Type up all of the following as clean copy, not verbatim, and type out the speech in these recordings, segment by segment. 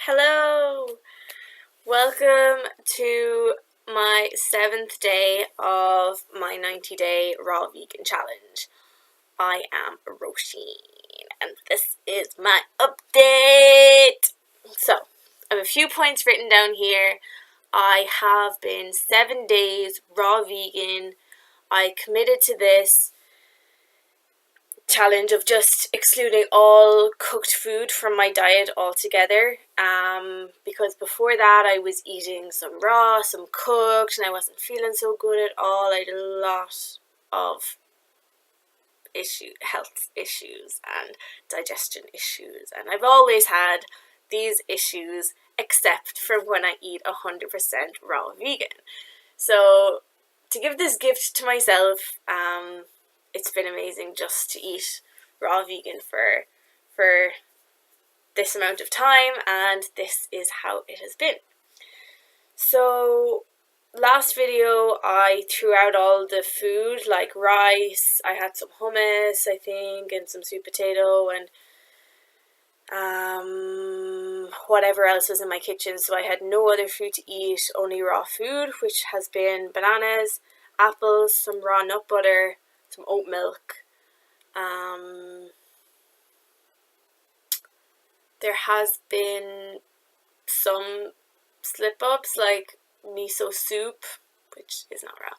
Hello! Welcome to my 7th day of my 90-day raw vegan challenge. I am Róisín and this is my update! So, I have a few points written down here. I have been 7 days raw vegan. I committed to this challenge of just excluding all cooked food from my diet altogether, because before that I was eating some raw, some cooked, and I wasn't feeling so good at all. I had a lot of health issues and digestion issues, and I've always had these issues except for when I eat 100% raw vegan. So to give this gift to myself, it's been amazing just to eat raw vegan for this amount of time, and this is how it has been. So last video I threw out all the food, like rice, I had some hummus I think, and some sweet potato, and whatever else was in my kitchen. So I had no other food to eat, only raw food, which has been bananas, apples, some raw nut butter, some oat milk. There has been some slip-ups like miso soup, which is not raw.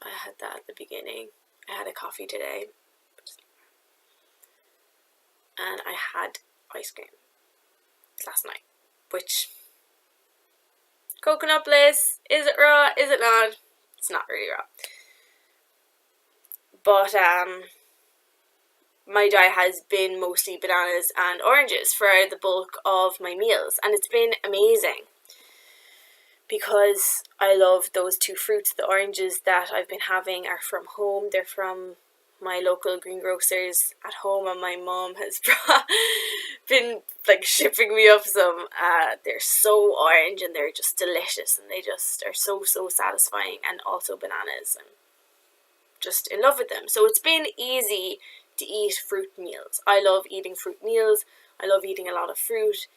I had that at the beginning. I had a coffee today, and I had ice cream last night, which, coconut bliss, is it raw, is it not? It's not really raw. But my diet has been mostly bananas and oranges for the bulk of my meals, and it's been amazing because I love those two fruits. The oranges that I've been having are from home. They're from my local greengrocers at home, and my mom has been like shipping me up some. They're so orange and they're just delicious, and they just are so satisfying, and also bananas. I'm just in love with them. So it's been easy to eat fruit meals. I love eating fruit meals. I love eating a lot of fruit.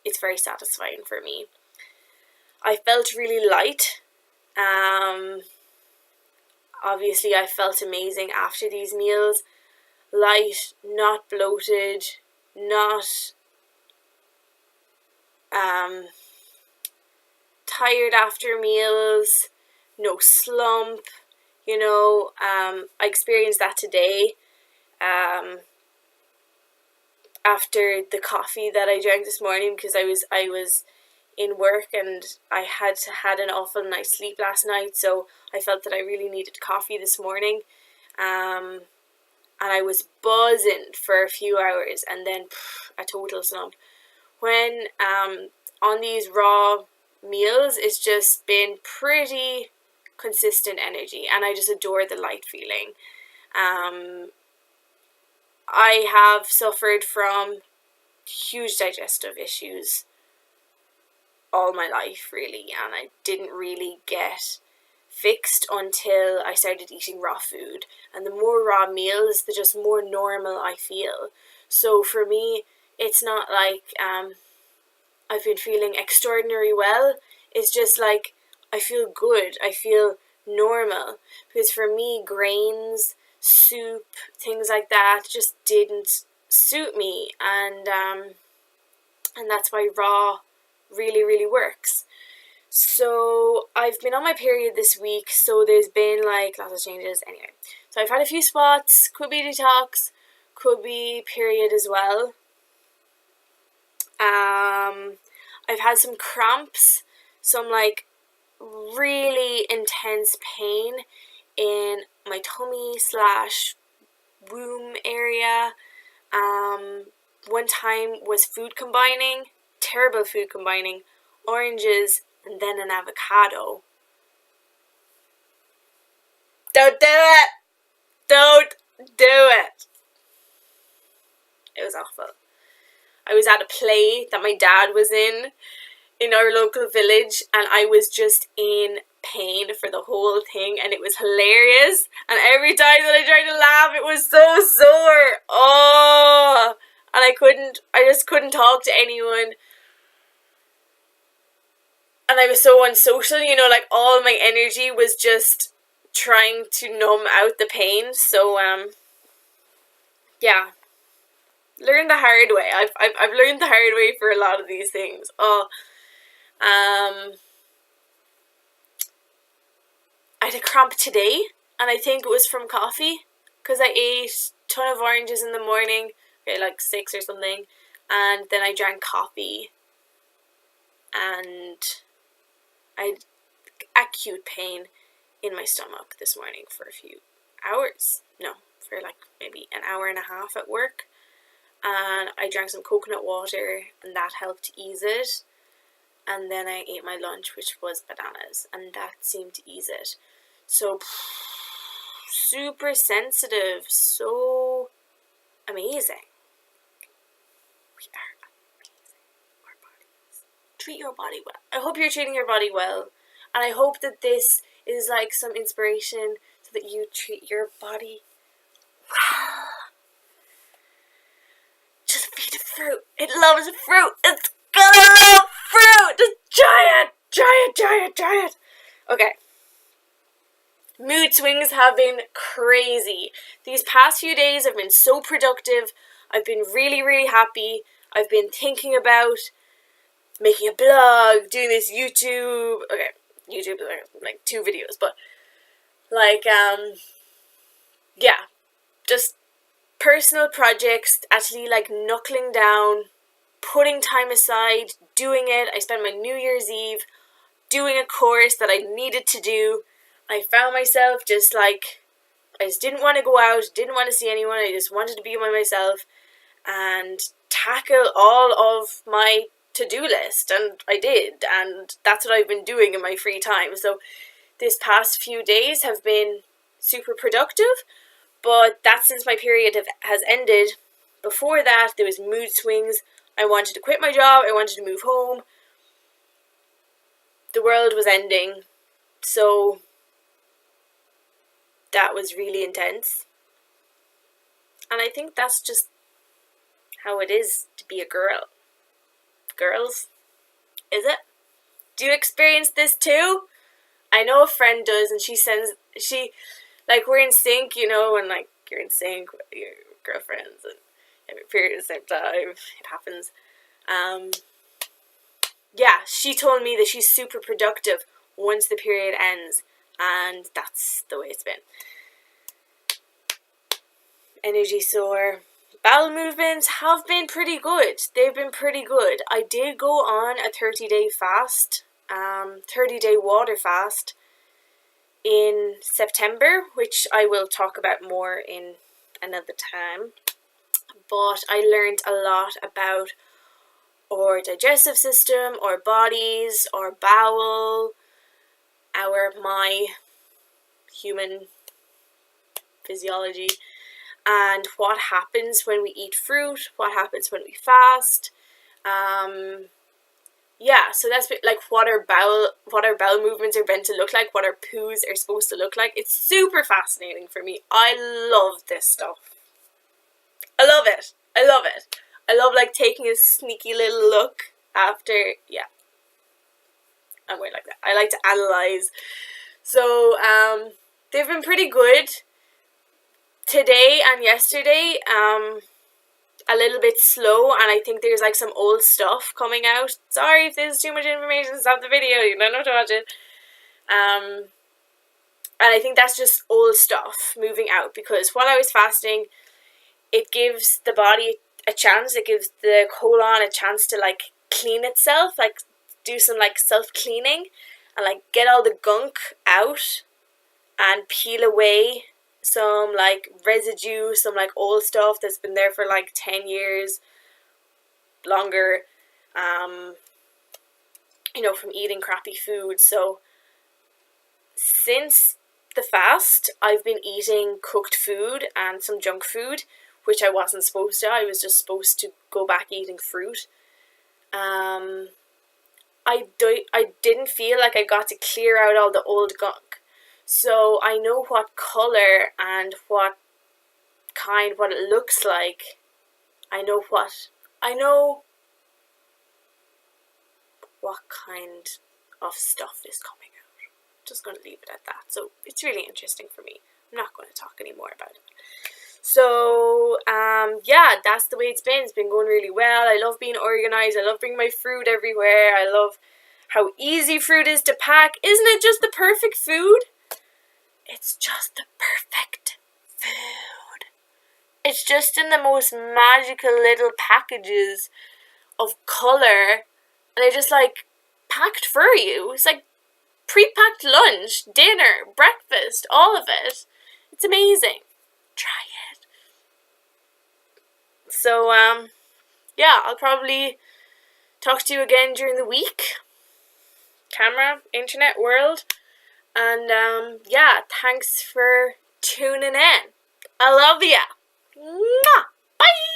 It's very satisfying for me. I felt really light. Obviously I felt amazing after these meals. Light, not bloated, not tired after meals, no slump. You know, I experienced that today after the coffee that I drank this morning, because I was in work and I had had an awful night's sleep last night, so I felt that I really needed coffee this morning, and I was buzzing for a few hours, and then a total slump. When on these raw meals, it's just been pretty consistent energy, and I just adore the light feeling. I have suffered from huge digestive issues all my life, really, and I didn't really get fixed until I started eating raw food. And the more raw meals, the just more normal I feel. So for me, it's not like I've been feeling extraordinary well. It's just like I feel good. I feel normal. Because for me, grains, soup, things like that just didn't suit me, and that's why raw really works. So I've been on my period this week, so there's been like lots of changes. Anyway, so I've had a few spots. Could be detox, could be period as well. I've had some cramps, some like really intense pain in my tummy / womb area. One time was food combining, terrible food combining, oranges and then an avocado. Don't do it! Don't do it! It was awful. I was at a play that my dad was in our local village, and I was just in pain for the whole thing, and it was hilarious, and every time that I tried to laugh it was so sore. Oh, and I just couldn't talk to anyone. And I was so unsocial, you know, like all my energy was just trying to numb out the pain. So, yeah, learned the hard way. I've learned the hard way for a lot of these things. I had a cramp today, and I think it was from coffee, because I ate a ton of oranges in the morning, okay, like 6 or something, and then I drank coffee, and I had acute pain in my stomach this morning for a few hours. No, for like maybe an hour and a half at work. And I drank some coconut water, and that helped ease it. And then I ate my lunch, which was bananas, and that seemed to ease it. So, super sensitive, so amazing. We are amazing. Our bodies. Treat your body well. I hope you're treating your body well. And I hope that this is like some inspiration so that you treat your body well. Just feed it fruit. It loves fruit. It's gonna love fruit. Just try it. Okay. Mood swings have been crazy. These past few days have been so productive. I've been really, really happy. I've been thinking about making a blog, doing this YouTube. Okay, YouTube, like 2 videos, but like, yeah, just personal projects, actually like knuckling down, putting time aside, doing it. I spent my New Year's Eve doing a course that I needed to do. I found myself just like, I just didn't want to go out, didn't want to see anyone, I just wanted to be by myself and tackle all of my to-do list, and I did, and that's what I've been doing in my free time. So this past few days have been super productive, but that's since my period has ended. Before that, there was mood swings. I wanted to quit my job, I wanted to move home. The world was ending, so that was really intense. And I think that's just how it is to be a girl. Girls, is it? Do you experience this too? I know a friend does, and like, we're in sync, you know, and like you're in sync with your girlfriends and have your period at the same time. It happens. Yeah, she told me that she's super productive once the period ends, and that's the way it's been. Energy sore. Bowel movements have been pretty good. They've been pretty good. I did go on a 30-day fast, 30-day water fast in September, which I will talk about more in another time. But I learned a lot about our digestive system, our bodies, our bowel, my human physiology, and what happens when we eat fruit, what happens when we fast. Yeah, so that's like what our bowel movements are meant to look like, what our poos are supposed to look like. It's super fascinating for me. I love this stuff. I love it. I love like taking a sneaky little look after. Yeah, I'm weird like that. I like to analyze. So they've been pretty good. Today and yesterday, a little bit slow, and I think there's like some old stuff coming out. Sorry if there's too much information, stop the video, you don't have to watch it. And I think that's just old stuff moving out, because while I was fasting, it gives the body a chance, it gives the colon a chance to like clean itself, like do some like self-cleaning and like get all the gunk out and peel away some like residue, some like old stuff that's been there for like 10 years longer, you know, from eating crappy food. So since the fast, I've been eating cooked food and some junk food, which I wasn't supposed to. I was just supposed to go back eating fruit. I didn't feel like I got to clear out all the old gunk. So I know what colour and what it looks like. I know what kind of stuff is coming out. Just going to leave it at that. So it's really interesting for me. I'm not going to talk anymore about it. So, yeah, that's the way it's been. It's been going really well. I love being organised. I love bringing my fruit everywhere. I love how easy fruit is to pack. Isn't it just the perfect food? It's just the perfect food. It's just in the most magical little packages of colour. And they're just like packed for you. It's like pre-packed lunch, dinner, breakfast, all of it. It's amazing. Try it. So, yeah, I'll probably talk to you again during the week. Camera, internet world. And, yeah, thanks for tuning in. I love ya. Mwah! Bye!